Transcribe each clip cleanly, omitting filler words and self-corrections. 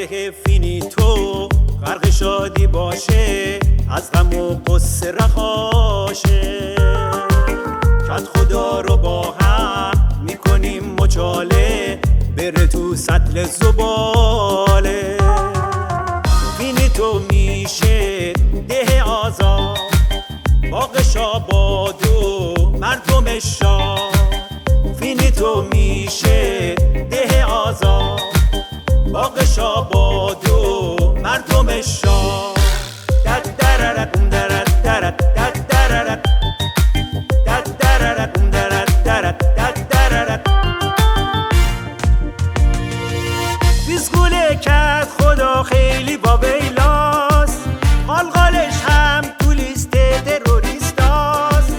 ده فینیتو غرق شادی باشه، از غم و قصه رهاشه. کت خدا رو با هم میکنیم مچاله، بره تو سطل زباله. فینیتو میشه ده آزاد، باغش آباد و مردمش شاد. فینیتو میشه ده آزاد، باغش آباد و مردمش شاد. دد دررد درد درد دد دررد دد دررد درد درد دد دررد. بیسکوله کت خدا خیلی با ویلاست، قالقالش هم تو لیست تروریستاست.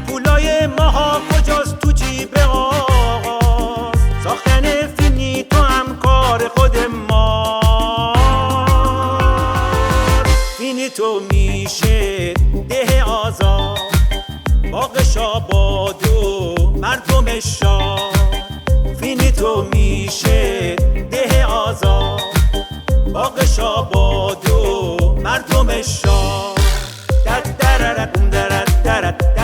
پولای ماها کجاست تو جیب آقاست، ساختن فینیتو هم کار خود ماست. فینیتو میشه ده آزاد، باغش آباد و مردمش شاد. فینیتو میشه ده آزاد، باغش آباد و مردمش شاد. دد دررد درد درد